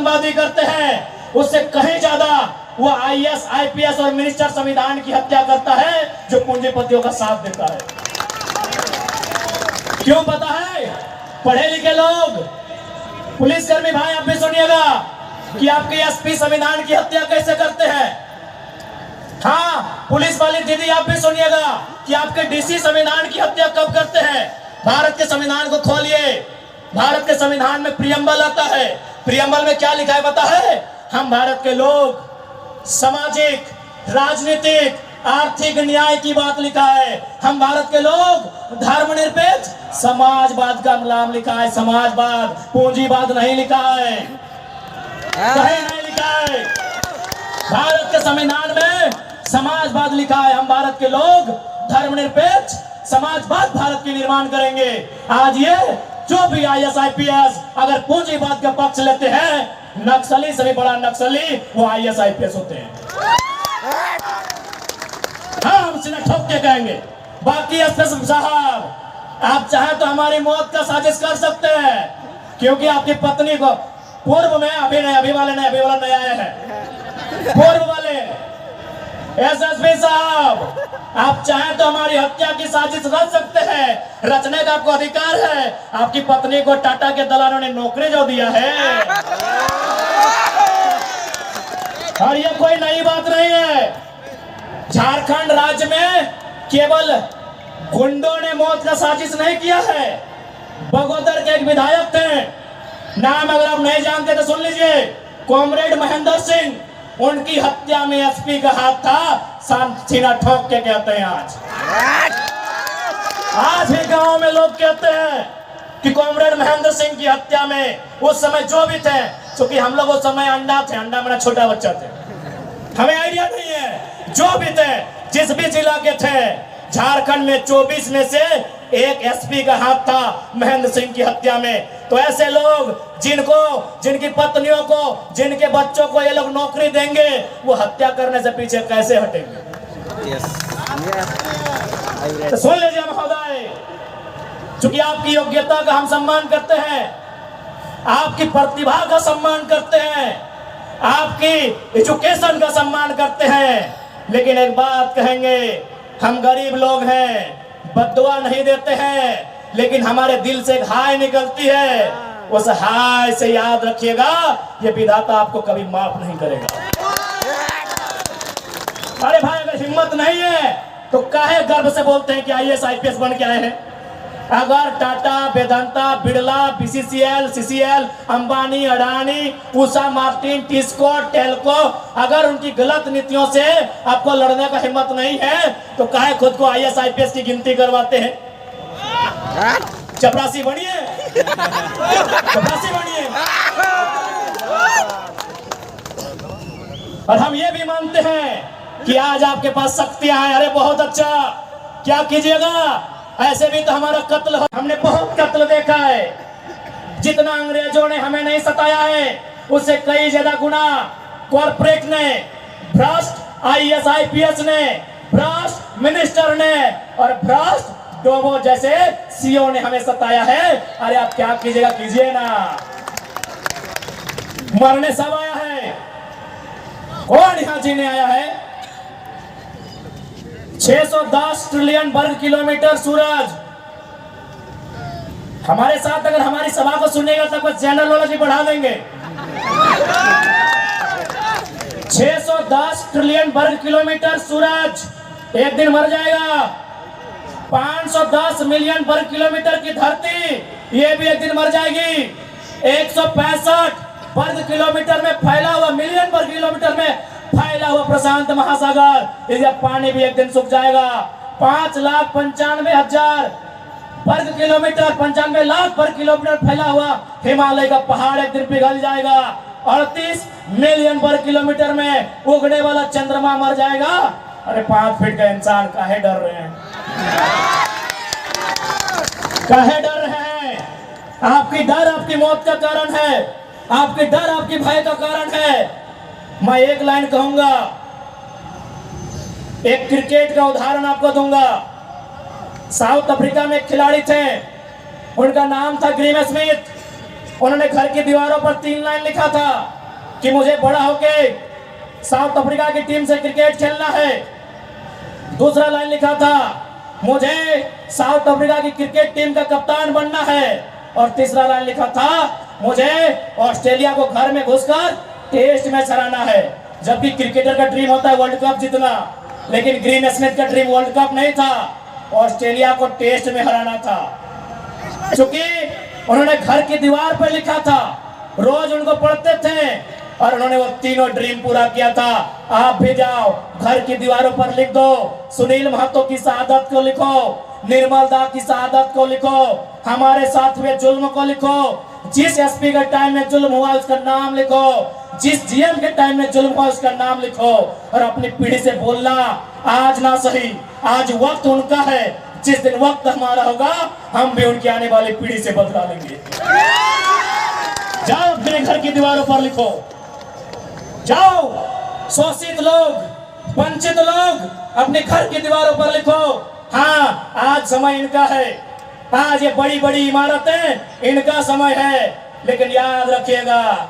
आतंकवादी करते हैं उससे कहीं ज्यादा वो आईएएस, आईपीएस और मिनिस्टर संविधान की हत्या करता है जो पूंजीपतियों का साथ देता है। क्यों पता है? पढ़े लिखे लोग, पुलिसकर्मी भाई आप भी सुनिएगा कि आपके एसपी संविधान की हत्या कैसे करते हैं। हाँ, पुलिस वाली दीदी आप भी सुनिएगा कि आपके डीसी संविधान की हत्या कब करते हैं। भारत के संविधान को खोलिए, भारत के संविधान में प्रियम्बल आता है। प्रियम्बल में क्या लिखा है पता है? हम भारत के लोग सामाजिक, राजनीतिक, आर्थिक न्याय की बात लिखा है। हम भारत के लोग धर्मनिरपेक्ष समाजवाद का नाम लिखा है। समाजवाद, पूंजीवाद नहीं लिखा है, कहीं नहीं लिखा है। भारत के संविधान में समाजवाद लिखा है। हम भारत के लोग धर्मनिरपेक्ष समाजवाद भारत की निर्माण करेंगे। आज ये जो भी आईएएस, आईपीएस अगर पूंजीवाद का पक्ष लेते हैं, नक्सली से भी बड़ा नक्सली वो आईएएस, आईपीएस होते हैं। हाँ, हम सीना ठोक के कहेंगे। बाकी एसपी साहब, आप चाहे तो हमारी मौत का साजिश कर सकते हैं, क्योंकि आपकी पत्नी को पूर्व में अभी वाला नया आया है, पूर्व वाले एसएसपी साहब, आप चाहे तो हमारी हत्या की साजिश रच सकते हैं। रचने का आपको अधिकार है। आपकी पत्नी को टाटा के दलालों ने नौकरी जो दिया है, और ये कोई नई बात नहीं है। झारखंड राज्य में केवल गुंडों ने मौत का साजिश नहीं किया है। बगोदर के एक विधायक थे, नाम अगर आप नहीं जानते तो सुन लीजिए, कॉमरेड महेंद्र सिंह, उनकी हत्या में एसपी का हाथ था। सीना ठोक के कहते हैं आज भी गांव में लोग कहते हैं कि कॉमरेड महेंद्र सिंह की हत्या में उस समय जो भी थे, क्योंकि हम लोग उस समय अंडा मेरा छोटा बच्चा थे, हमें आइडिया नहीं है। जो भी थे, जिस भी जिला के थे, झारखंड में 24 में से एक एसपी का हाथ था महेंद्र सिंह की हत्या में। तो ऐसे लोग जिनकी पत्नियों को, जिनके बच्चों को ये लोग नौकरी देंगे, वो हत्या करने से पीछे कैसे हटेंगे? तो सुन लीजिए महोदय, चूंकि आपकी योग्यता का हम सम्मान करते हैं, आपकी प्रतिभा का सम्मान करते हैं, आपकी एजुकेशन का सम्मान करते हैं, लेकिन एक बात कहेंगे, हम गरीब लोग हैं, बद्दुआ नहीं देते हैं, लेकिन हमारे दिल से एक हाय निकलती है। उस हाय से याद रखिएगा, ये विधाता आपको कभी माफ नहीं करेगा। अरे भाई, अगर हिम्मत नहीं है तो काहे गर्व से बोलते हैं कि आईएएस, आईपीएस बन के आए हैं? अगर Tata, Vedanta, Birla, BCCL, CCL, Ambani, Adani, Usha Martin, TISCO, Telco, अगर उनकी गलत नीतियों से आपको लड़ने का हिम्मत नहीं है तो काहे खुद को आईएएस, आईपीएस की गिनती करवाते हैं? चपरासी बनिए, चपरासी बनिए। और हम ये भी मानते हैं कि आज आपके पास शक्तियां हैं। अरे बहुत अच्छा, क्या कीजिएगा? ऐसे भी तो हमारा कत्ल हो, हमने बहुत कत्ल देखा है। जितना अंग्रेजों ने हमें नहीं सताया है, उससे कई ज्यादा गुना कॉर्पोरेट ने, भ्रष्ट आईएएस, आईपीएस ने, भ्रष्ट मिनिस्टर ने और भ्रष्ट डोबो जैसे सीओ ने हमें सताया है। अरे आप क्या कीजिएगा? कीजिए ना। मरने सब आया है, कौन यहां जीने आया है? 610 ट्रिलियन वर्ग किलोमीटर सूरज। हमारे साथ अगर हमारी सभा को सुनेगा तो कुछ जेनरोलॉजी बढ़ा देंगे। 610 ट्रिलियन वर्ग किलोमीटर सूरज एक दिन मर जाएगा। 510 मिलियन वर्ग किलोमीटर की धरती, ये भी एक दिन मर जाएगी। 165 वर्ग किलोमीटर में फैला हुआ, मिलियन वर्ग किलोमीटर में फैला हुआ प्रशांत महासागर, इसका पानी भी एक दिन सूख जाएगा। 5,95,000 वर्ग किलोमीटर, 95 लाख वर्ग किलोमीटर फैला हुआ हिमालय का पहाड़ एक दिन पिघल जाएगा। 38 मिलियन वर्ग किलोमीटर में उगने वाला चंद्रमा मर जाएगा। अरे 5 फीट का इंसान काहे डर रहे हैं? काहे डर रहे हैं? आपकी डर आपकी मौत का कारण है, आपकी डर आपकी भय का कारण है। मैं एक लाइन कहूंगा, एक क्रिकेट का उदाहरण आपको दूंगा। साउथ अफ्रीका में एक खिलाड़ी थे, उनका नाम था ग्रीम स्मिथ, उन्होंने घर की दीवारों पर 3 लाइन लिखा था कि मुझे बड़ा होके साउथ अफ्रीका की टीम से क्रिकेट खेलना है। दूसरा लाइन लिखा था मुझे साउथ अफ्रीका की क्रिकेट टीम का कप्तान बनना है। और तीसरा लाइन लिखा था मुझे ऑस्ट्रेलिया को घर में घुसकर टेस्ट मैच हराना है। जबकि क्रिकेटर का ड्रीम होता है वर्ल्ड कप जीतना, लेकिन ग्रीन स्मिथ का ड्रीम वर्ल्ड कप नहीं था, ऑस्ट्रेलिया को टेस्ट में हराना था। क्योंकि उन्होंने घर की दीवार पर लिखा था, रोज उनको पढ़ते थे और उन्होंने वो तीनों ड्रीम पूरा किया था। आप भी जाओ, घर की दीवारों पर लिख दो, सुनील महतो की शहादत को लिखो, निर्मल दा की शहादत को लिखो, हमारे साथ हुए जुल्म को लिखो, जिस एसपी के टाइम में जुल्म हुआ उसका नाम लिखो, जिस जीएम के टाइम में जुल्म हुआ उसका नाम लिखो और अपनी पीढ़ी से बोलना आज ना सही, आज वक्त उनका है, जिस दिन वक्त हमारा होगा हम भी उनकी आने वाली पीढ़ी से बदला लेंगे। जाओ अपने घर की दीवारों पर लिखो, जाओ शोषित लोग, वंचित लोग अपने घर की दीवारों पर लिखो। हाँ, आज समय इनका है, आज ये बड़ी बड़ी इमारतें इनका समय है, लेकिन याद रखिएगा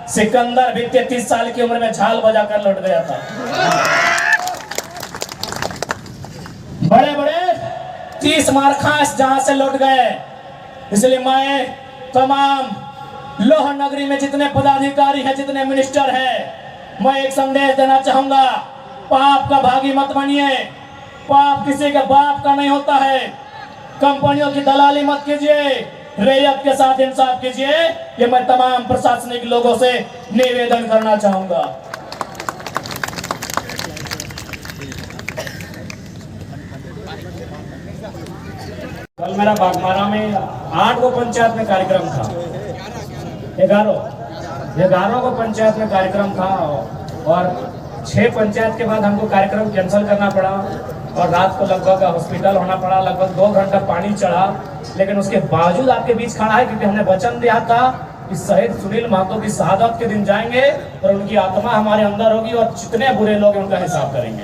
सिकंदर भी 33 साल की उम्र में झाल बजाकर लौट गया था। बड़े बड़े 30 मारखास जहां से लौट गए। इसलिए मैं तमाम लोह नगरी में जितने पदाधिकारी हैं, जितने मिनिस्टर हैं, मैं एक संदेश देना चाहूंगा, पाप का भागी मत बनिए। पाप किसी के बाप का नहीं होता है। कंपनियों की दलाली मत कीजिए, रैयत के साथ इंसाफ कीजिए। ये मैं तमाम प्रशासनिक लोगों से निवेदन करना चाहूंगा। कल मेरा बागमारा में 8 को पंचायत में कार्यक्रम था, 11 को पंचायत में कार्यक्रम था और 6 पंचायत के बाद हमको कार्यक्रम कैंसिल करना पड़ा और रात को लगभग हॉस्पिटल होना पड़ा। लगभग 2 घंटा पानी चढ़ा, लेकिन उसके बावजूद आपके बीच खड़ा है क्योंकि हमने वचन दिया था कि शहीद सुनील महतो की शहादत के दिन जाएंगे और उनकी आत्मा हमारे अंदर होगी और जितने बुरे लोग हैं उनका हिसाब करेंगे।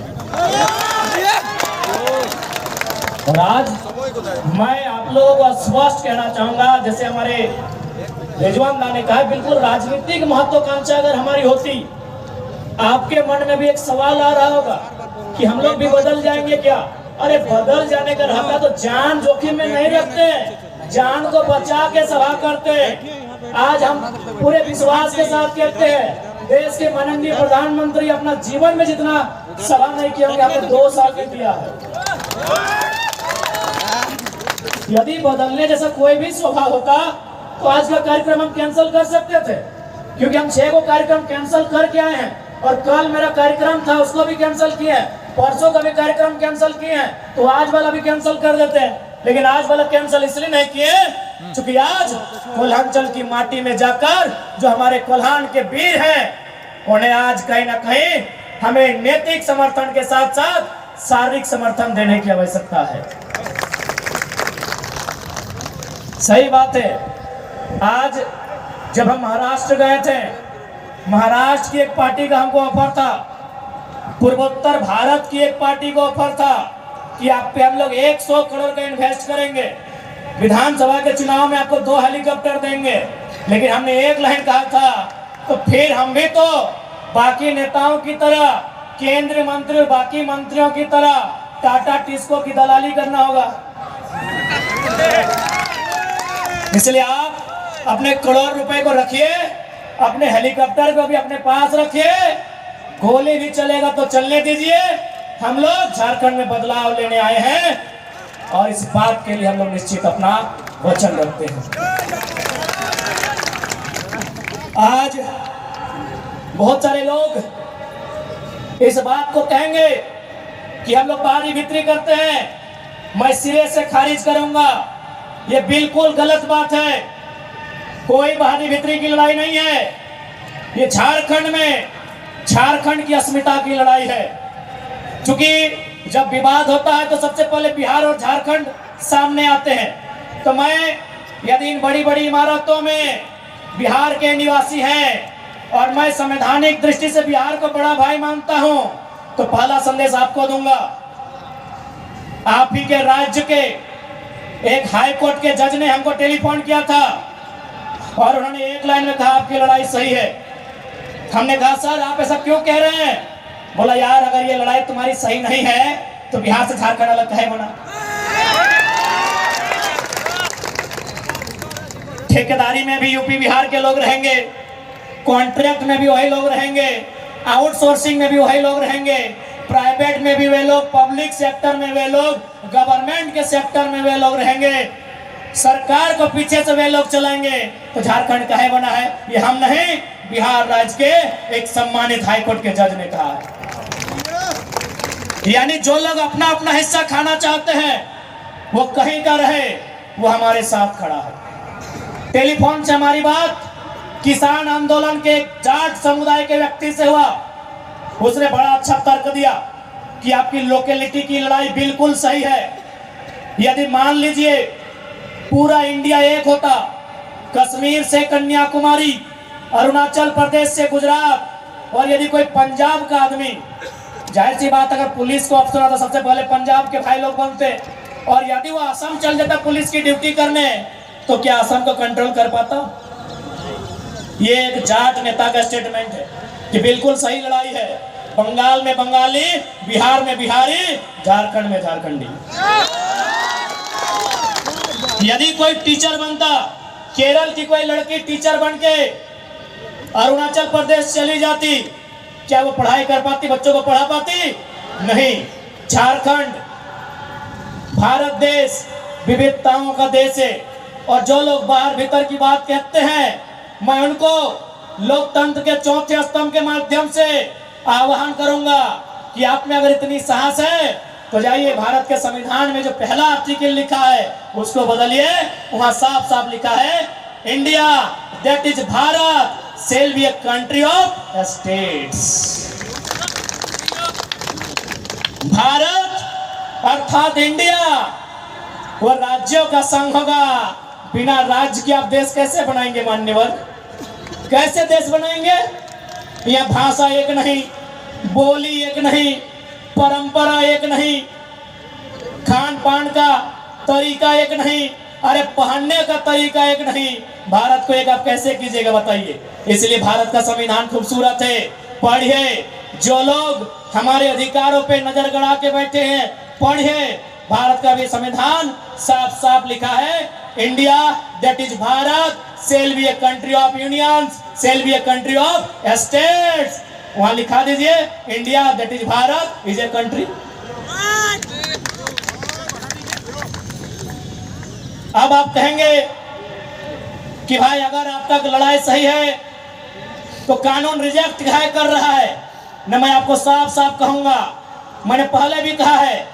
और आज मैं आप लोगों को स्पष्ट कहना चाहूंगा, जैसे हमारे रिजवान दा ने कहा, बिल्कुल राजनीतिक महत्वाकांक्षा अगर हमारी होती, आपके मन में भी एक सवाल आ रहा होगा कि हम लोग भी बदल जाएंगे क्या? अरे बदल जाने का रहता तो जान जोखिम में नहीं रखते, जान को बचा के सभा करते। आज हम पूरे विश्वास के साथ कहते हैं, देश के माननीय प्रधानमंत्री अपना जीवन में जितना सभा नहीं किया होंगे, आपने 2 साल में किया है। यदि बदलने जैसा कोई भी स्वभाव होता तो आज का कार्यक्रम हम कैंसिल कर सकते थे, क्योंकि हम 6 को कार्यक्रम कैंसिल करके आए हैं और कल मेरा कार्यक्रम था उसको भी कैंसिल किया है, परसों का भी कार्यक्रम कैंसिल किए हैं, तो आज वाला भी कैंसिल कर देते हैं। लेकिन आज वाला कैंसिल इसलिए नहीं किए क्योंकि आज कोल्हांचल की माटी में जाकर जो हमारे कोल्हान के वीर हैं, उन्हें आज कहीं ना कहीं हमें नैतिक समर्थन के साथ साथ शारीरिक समर्थन देने की आवश्यकता है। सही बात है। आज जब हम महाराष्ट्र गए थे, महाराष्ट्र की एक पार्टी का हमको ऑफर था, पूर्वोत्तर भारत की एक पार्टी को ऑफर था कि आप पे हम लोग 100 करोड़ का इन्वेस्ट करेंगे, विधानसभा के चुनाव में आपको 2 हेलीकॉप्टर देंगे। लेकिन हमने एक लाइन कहा था, तो फिर हम भी तो बाकी नेताओं की तरह, केंद्रीय मंत्री और बाकी मंत्रियों की तरह टाटा टिस्को की दलाली करना होगा। इसलिए आप अपने करोड़ रुपए को रखिए, अपने हेलीकॉप्टर को भी अपने पास रखिए, गोली भी चलेगा तो चलने दीजिए। हम लोग झारखंड में बदलाव लेने आए हैं और इस बात के लिए हम लोग निश्चित अपना वचन रखते हैं। आज बहुत सारे लोग इस बात को कहेंगे कि हम लोग बाहरी भीतरी करते हैं, मैं सिरे से खारिज करूंगा। ये बिल्कुल गलत बात है। कोई बाहरी भीतरी की लड़ाई नहीं है, ये झारखंड की अस्मिता की लड़ाई है। क्योंकि जब विवाद होता है तो सबसे पहले बिहार और झारखंड सामने आते हैं। तो मैं यदि इन बड़ी बड़ी इमारतों में बिहार के निवासी हैं और मैं संवैधानिक दृष्टि से बिहार को बड़ा भाई मानता हूं, तो पहला संदेश आपको दूंगा। आप ही के राज्य के एक हाई कोर्ट के जज ने हमको टेलीफोन किया था और उन्होंने एक लाइन में कहा आपकी लड़ाई सही है। हमने कहा सर आप ऐसा क्यों कह रहे हैं? बोला यार अगर ये लड़ाई तुम्हारी सही नहीं है तो बिहार से झारखंड अलग काहे बना? ठेकेदारी में भी यूपी बिहार के लोग रहेंगे, कॉन्ट्रैक्ट में भी वही लोग रहेंगे, आउटसोर्सिंग में भी वही लोग रहेंगे, प्राइवेट में भी वे लोग, पब्लिक सेक्टर में वे लोग, गवर्नमेंट के सेक्टर में वे लोग रहेंगे, सरकार को पीछे से वे लोग चलाएंगे। तो झारखंड काहे बना है? ये हम नहीं, बिहार राज्य के एक सम्मानित हाईकोर्ट के जज ने कहा है। यानी जो लोग अपना अपना हिस्सा खाना चाहते हैं वो कहीं का रहे, वो हमारे साथ खड़ा है। टेलीफोन से हमारी बात किसान आंदोलन के जाट समुदाय के व्यक्ति से हुआ। उसने बड़ा अच्छा तर्क दिया कि आपकी लोकेलिटी की लड़ाई बिल्कुल सही है। यदि मान लीजिए पूरा इंडिया एक होता, कश्मीर से कन्याकुमारी, अरुणाचल प्रदेश से गुजरात, और यदि कोई पंजाब का आदमी, जाहिर सी बात अगर पुलिस को ऑप्शन आता सबसे पहले पंजाब के भाई लोग बनते, और यदि वो असम चल जाता पुलिस की ड्यूटी करने, तो क्या असम को कंट्रोल कर पाता? ये एक जाट नेता का स्टेटमेंट है कि बिल्कुल सही लड़ाई है। बंगाल में बंगाली, बिहार में बिहारी, झारखंड में झारखंडी। यदि कोई टीचर बनता, केरल की कोई लड़की टीचर बनके अरुणाचल प्रदेश चली जाती, क्या वो पढ़ाई कर पाती, बच्चों को पढ़ा पाती? नहीं। झारखंड भारत देश विविधताओं का देश है, और जो लोग बाहर भीतर की बात कहते हैं, मैं उनको लोकतंत्र के चौथे स्तंभ के माध्यम से आह्वान करूंगा कि आप में अगर इतनी साहस है तो जाइए भारत के संविधान में जो पहला आर्टिकल लिखा है उसको बदलिए। वहां साफ साफ लिखा है, India that is Bharat shall be a country of states। Bharat अर्थात इंडिया वो राज्यों का संघ होगा। बिना राज्य के आप देश कैसे बनाएंगे मान्यवर? कैसे देश बनाएंगे? यह भाषा एक नहीं, बोली एक नहीं, परंपरा एक नहीं, खान पान का तरीका एक नहीं, अरे पहनने का तरीका एक नहीं। भारत को एक आप कैसे कीजिएगा बताइए? इसलिए भारत का संविधान खूबसूरत है, पढ़िए। जो लोग हमारे अधिकारों पे नजर गड़ा के बैठे हैं, पढ़िए। भारत का भी संविधान साफ साफ लिखा है, India that is Bharat shall be a country of unions, shall be a country of states। वहां लिखा दीजिए, India that is Bharat is a country. अब आप कहेंगे कि भाई अगर आपका लड़ाई सही है तो कानून रिजेक्ट कर रहा है न। मैं आपको साफ साफ कहूंगा, मैंने पहले भी कहा है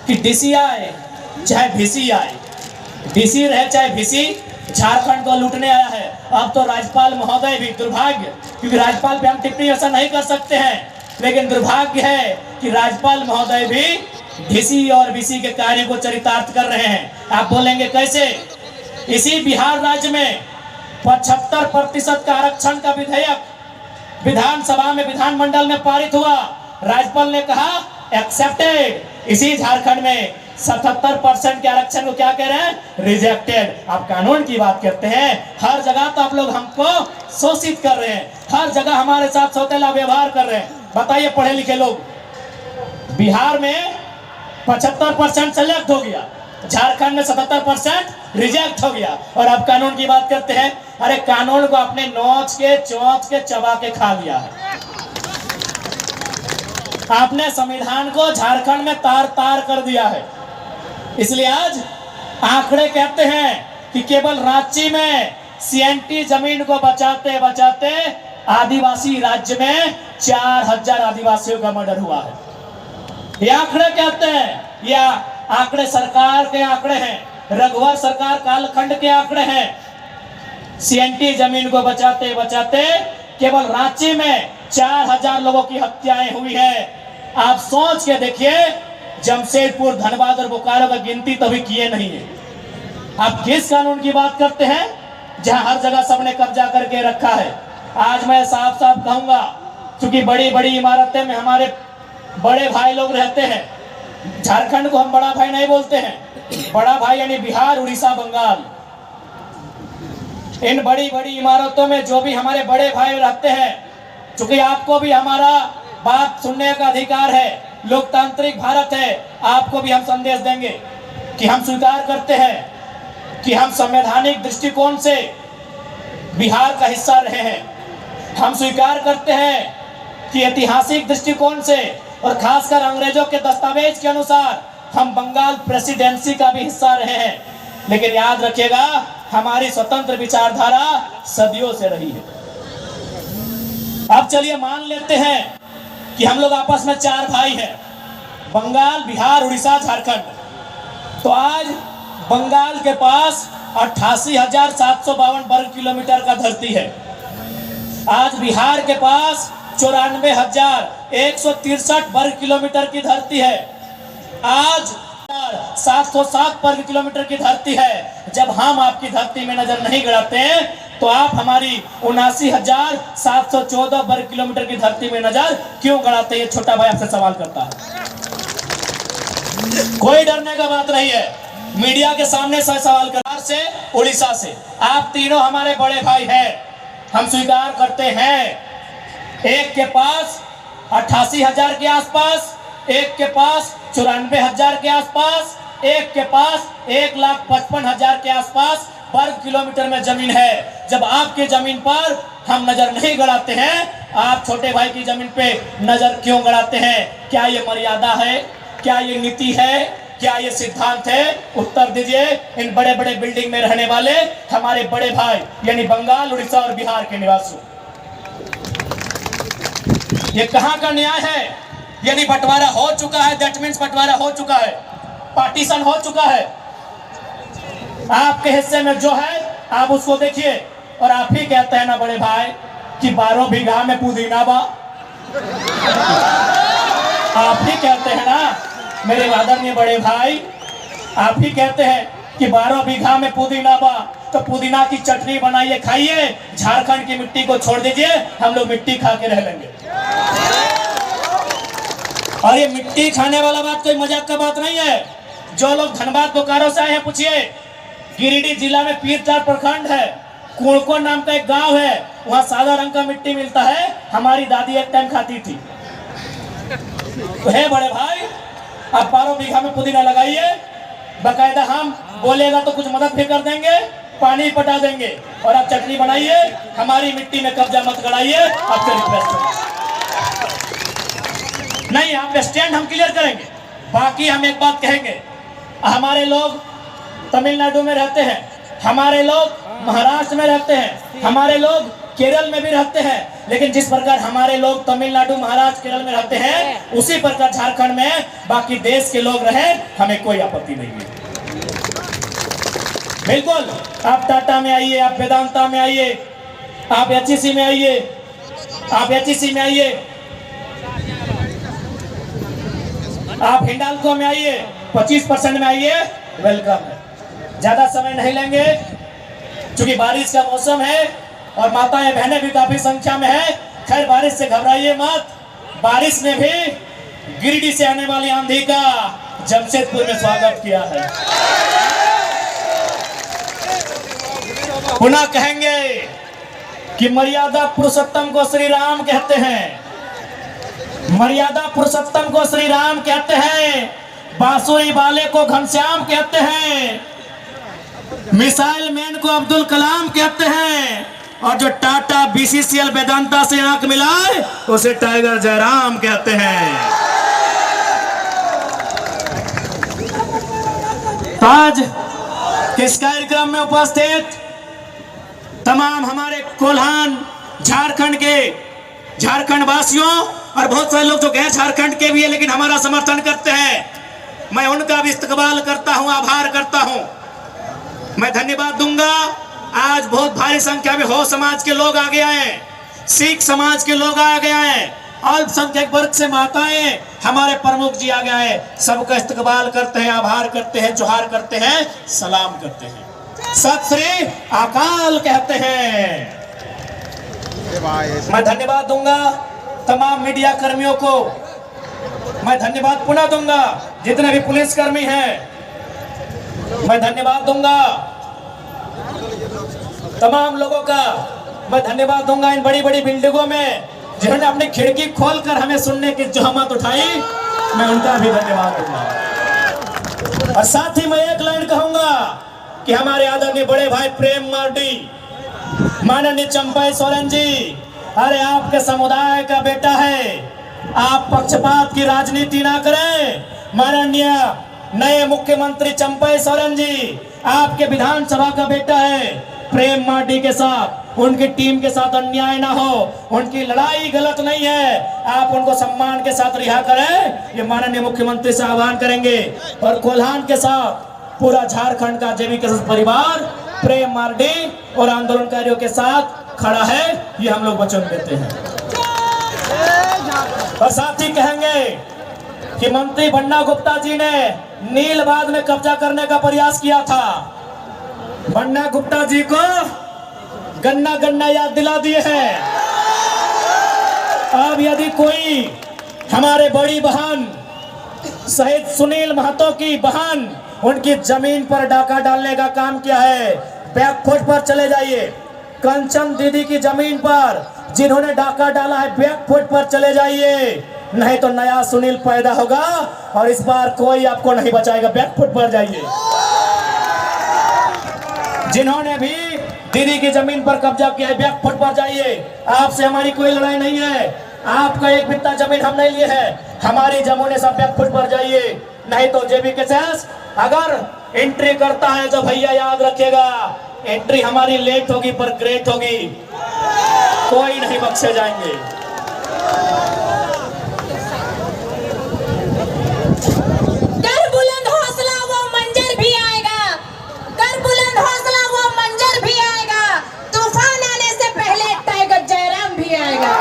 कि डीसी आए चाहे वीसी आए, डीसी रहे चाहे वीसी, झारखंड को लूटने आया है। अब तो राज्यपाल महोदय भी, दुर्भाग्य, क्योंकि राज्यपाल पे हम टिप्पणी ऐसा नहीं कर सकते हैं, लेकिन दुर्भाग्य है कि राज्यपाल महोदय भी डीसी और वीसी के कार्य को चरितार्थ कर रहे हैं। आप बोलेंगे कैसे? इसी बिहार राज्य में 75% का आरक्षण का विधेयक विधानसभा में, विधानमंडल में पारित हुआ। राज्यपाल ने कहा एक्सेप्टेड। इसी झारखंड में 77% के आरक्षण को क्या कह रहे हैं? रिजेक्टेड। आप कानून की बात करते हैं, हर जगह तो आप लोग हमको शोषित कर रहे हैं, हर जगह हमारे साथ सौतेला व्यवहार कर रहे हैं। बताइए पढ़े लिखे लोग, बिहार में 75% सेलेक्ट हो गया, झारखंड में 77% रिजेक्ट हो गया, और अब कानून की बात करते हैं। अरे कानून को अपने नोच के चोंच के चबा के खा लिया है। आपने संविधान को झारखंड में तार तार कर दिया है। इसलिए आज आंकड़े कहते हैं कि केवल रांची में सीएनटी जमीन को बचाते बचाते आदिवासी राज्य में 4000 आदिवासियों का मर्डर हुआ है। ये आंकड़े कहते हैं, या आंकड़े सरकार के आंकड़े हैं, रघुवर सरकार कालखंड के आंकड़े हैं। सीएनटी जमीन को बचाते बचाते केवल रांची में 4000 लोगों की हत्याएं हुई है। आप सोच के देखिए, जमशेदपुर, धनबाद और बोकारो का गिनती तभी किए नहीं है। आप किस कानून की बात करते हैं जहां हर जगह सबने कब्जा करके रखा है? आज मैं साफ साफ कहूंगा, क्योंकि बड़ी बड़ी इमारतें में हमारे बड़े भाई लोग रहते हैं। झारखंड को हम बड़ा भाई नहीं बोलते हैं, बड़ा भाई यानी बिहार, उड़ीसा, बंगाल। इन बड़ी बड़ी इमारतों में जो भी हमारे बड़े भाई रहते हैं, चूंकि आपको भी हमारा बात सुनने का अधिकार है, लोकतांत्रिक भारत है, आपको भी हम संदेश देंगे कि हम स्वीकार करते हैं कि हम संवैधानिक दृष्टिकोण से बिहार का हिस्सा रहे हैं। हम स्वीकार करते हैं कि ऐतिहासिक दृष्टिकोण से और खासकर अंग्रेजों के दस्तावेज के अनुसार हम बंगाल प्रेसिडेंसी का भी हिस्सा रहे हैं। लेकिन याद रखिएगा, हमारी स्वतंत्र विचारधारा सदियों से रही है। अब चलिए मान लेते हैं कि हम लोग आपस में 4 भाई हैं, बंगाल, बिहार, उड़ीसा, झारखंड। तो आज बंगाल के पास 88,752 वर्ग किलोमीटर का धरती है। आज बिहार के पास 94,163 वर्ग किलोमीटर की धरती है। आज 707 वर्ग किलोमीटर की धरती है। जब हम आपकी धरती में नजर नहीं गड़ाते हैं तो आप हमारी 79,714 वर्ग किलोमीटर की धरती में नजर क्यों गड़ाते हैं? छोटा भाई आपसे सवाल करता है। कोई डरने का बात नहीं है, मीडिया के सामने सवाल कर से उड़ीसा से आप तीनों हमारे बड़े भाई हैं, हम स्वीकार करते हैं। एक के पास 88,000 के आसपास, एक के पास 94,000 के आसपास, एक के पास 1,55,000 के आसपास वर्ग किलोमीटर में जमीन है। जब आपकी जमीन पर हम नजर नहीं गड़ाते हैं, आप छोटे भाई की जमीन पे नजर क्यों गड़ाते हैं? क्या ये मर्यादा है? क्या ये नीति है? क्या ये सिद्धांत है? उत्तर दीजिए। इन बड़े बड़े बिल्डिंग में रहने वाले हमारे बड़े भाई यानी बंगाल, उड़ीसा और बिहार के निवासी, ये कहां का न्याय है? यानी बंटवारा हो चुका है, दैट मीन्स बंटवारा हो चुका है, पार्टीशन हो चुका है। आपके हिस्से में जो है आप उसको देखिए, और आप ही कहते हैं ना बड़े भाई कि 12 बीघा में पुदीना बा। आप ही कहते हैं ना मेरे आदरणीय बड़े भाई, आप ही कहते हैं कि 12 बीघा में पुदीना बा। तो पुदीना की चटनी बनाइए, खाइए, झारखंड की मिट्टी को छोड़ दीजिए, हम लोग मिट्टी खा के रह लेंगे। और ये मिट्टी खाने वाला बात कोई मजाक का बात नहीं है। जो लोग धनबाद बोकारो से आए हैं, पूछिए, गिरिडीह जिला में पीरचार प्रखंड है, कुड़को नाम का एक गांव है, वहां सादा रंग का मिट्टी मिलता है। हमारी दादी एक टाइम खाती थी। तो है बड़े भाई, आप 12 बीघा में पुदीना लगाइए, बकायदा हम बोलेगा तो कुछ मदद भी कर देंगे, पानी पटा देंगे, और आप चटनी बनाइए, हमारी मिट्टी में कब्जा मत कराइए। आपसे रिक्वेस्ट नहीं, आप स्टैंड हम क्लियर करेंगे। बाकी हम एक बात कहेंगे, हमारे लोग तमिलनाडु में रहते हैं, हमारे लोग महाराष्ट्र में रहते हैं, हमारे लोग केरल में भी रहते हैं, लेकिन जिस प्रकार हमारे लोग तमिलनाडु, महाराष्ट्र, केरल में रहते हैं, उसी प्रकार झारखंड में बाकी देश के लोग रहे, हमें कोई आपत्ति नहीं है। बिल्कुल, आप टाटा में आइए, आप वेदांता में आइए, आप एचईसी में आइए, आप एचईसी में आइए, आप हिंडाल्को में आइए, 25% में आइए, वेलकम है। ज्यादा समय नहीं लेंगे क्योंकि बारिश का मौसम है और माताएं बहनें भी काफी संख्या में है। खैर, बारिश से घबराइए मत, बारिश ने भी गिरिडीह से आने वाली आंधी का जमशेदपुर में स्वागत किया है। पुनः कहेंगे कि मर्यादा पुरुषोत्तम को श्री राम कहते हैं, मर्यादा पुरुषोत्तम को श्री राम कहते हैं, बांसुरी वाले को घनश्याम कहते हैं, मिसाइल मैन को अब्दुल कलाम कहते हैं, और जो टाटा, बीसीसीएल, वेदांता से आंख मिलाए उसे टाइगर जयराम कहते हैं। आज इस कार्यक्रम में उपस्थित तमाम हमारे कोल्हान झारखंड के झारखंड वासियों और बहुत सारे लोग जो गैर झारखंड के भी है लेकिन हमारा समर्थन करते हैं, मैं उनका भी इस्तकबाल करता हूं, आभार करता हूं। मैं धन्यवाद दूंगा। आज बहुत भारी संख्या में हो समाज के लोग आगे आए, सिख समाज के लोग आगे आए, अल्पसंख्यक वर्ग से माताएं, हमारे प्रमुख जी आगे आए, सबका इस्तकबाल करते हैं, आभार करते हैं, जोहार करते हैं, सलाम करते हैं, सत श्री अकाल कहते हैं। मैं धन्यवाद दूंगा तमाम मीडिया कर्मियों को, मैं धन्यवाद पुनः दूंगा जितने भी पुलिसकर्मी हैं, मैं धन्यवाद दूंगा तमाम लोगों का मैं धन्यवाद दूंगा इन बड़ी बड़ी बिल्डिंगों में जिन्होंने अपनी खिड़की खोलकर हमें सुनने की जहमत उठाई, मैं उनका भी धन्यवाद दूंगा। और साथ ही मैं एक लाइन कहूंगा कि हमारे आदरणीय बड़े भाई प्रेम मार्डी, माननीय चंपई सोरेन जी, अरे आपके समुदाय का बेटा है, आप पक्षपात की राजनीति ना करें। माननीय नए मुख्यमंत्री चंपई सोरेन जी, आपके विधानसभा का बेटा है, प्रेम मार्डी के साथ उनकी टीम के साथ अन्याय ना हो, उनकी लड़ाई गलत नहीं है, आप उनको सम्मान के साथ रिहा करें, ये माननीय मुख्यमंत्री से आह्वान करेंगे। और कोल्हान के साथ पूरा झारखंड का जेबी के परिवार प्रेम मार्डी और आंदोलनकारियों के साथ खड़ा है, ये हम लोग वचन देते हैं। और साथ ही कहेंगे कि मंत्री बन्ना गुप्ता जी ने नीलबाद में कब्जा करने का प्रयास किया था। बन्ना गुप्ता जी को गन्ना गन्ना याद दिला दिए हैं। अब यदि कोई हमारे बड़ी बहन शहीद सुनील महतो की बहन उनकी जमीन पर डाका डालने का काम किया है, बैकफुट पर चले जाइए। कंचन दीदी की जमीन पर जिन्होंने डाका डाला है, बैकफुट पर चले जाइए, नहीं तो नया सुनील पैदा होगा और इस बार कोई आपको नहीं बचाएगा। बैकफुट पर जाइए। जिन्होंने भी दीदी की जमीन पर कब्जा किया है, बैकफुट पर जाइए। आपसे हमारी कोई लड़ाई नहीं है, आपका एक बित्ता जमीन हम नहीं लिए है, हमारी जमीन सब बैकफुट पर जाइए। नहीं तो जेबी के सेस अगर एंट्री करता है तो भैया याद रखिएगा, एंट्री हमारी लेट होगी पर ग्रेट होगी, कोई नहीं बख्शे जाएंगे। कर बुलंद हौसला वो मंजर भी आएगा, कर बुलंद हौसला वो मंजर भी आएगा, तूफान आने से पहले टाइगर जयराम भी आएगा।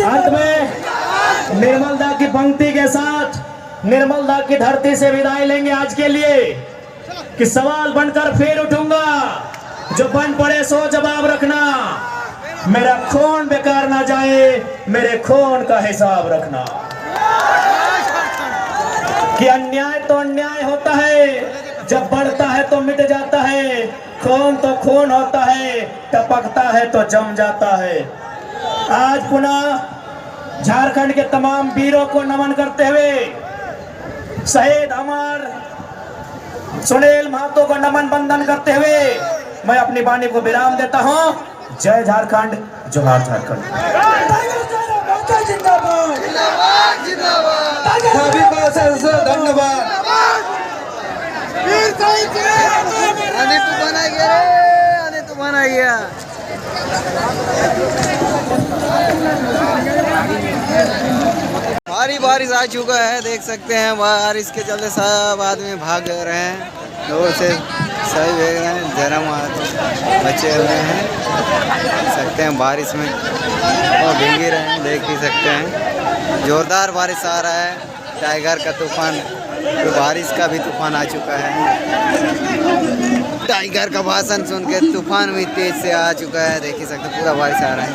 अंत में निर्मल दा की पंक्ति के साथ निर्मल दा की धरती से विदाई लेंगे आज के लिए कि सवाल बनकर फिर उठूंगा, जो बन पड़े सो जवाब रखना, मेरा खून बेकार ना जाए, मेरे खून का हिसाब रखना। कि अन्याय तो अन्याय होता है, जब बढ़ता है तो मिट जाता है, खून तो खून होता है, टपकता है तो जम जाता है। आज पुनः झारखंड के तमाम वीरों को नमन करते हुए शहीद अमर सुनील महतो को नमन बंदन करते हुए मैं अपनी वाणी को विराम देता हूं। जय झारखंड, जोहार झारखंड। सभी को धन्यवाद। आने तो बना गया रे, आने तो बना गया। भारी बारिश आ चुका है, देख सकते हैं। बारिश के चलते सब आदमी भाग रहे हैं, दूर से सभी भेज रहे हैं, जरम बचे हुए हैं। सकते हैं बारिश में और भीग रहे हैं, देख ही सकते हैं। जोरदार बारिश आ रहा है, टाइगर का तूफान, तो बारिश का भी तूफान आ चुका है। टाइगर का भाषण सुन के तूफान भी तेज से आ चुका है, देख ही सकते पूरा बारिश आ रहा है।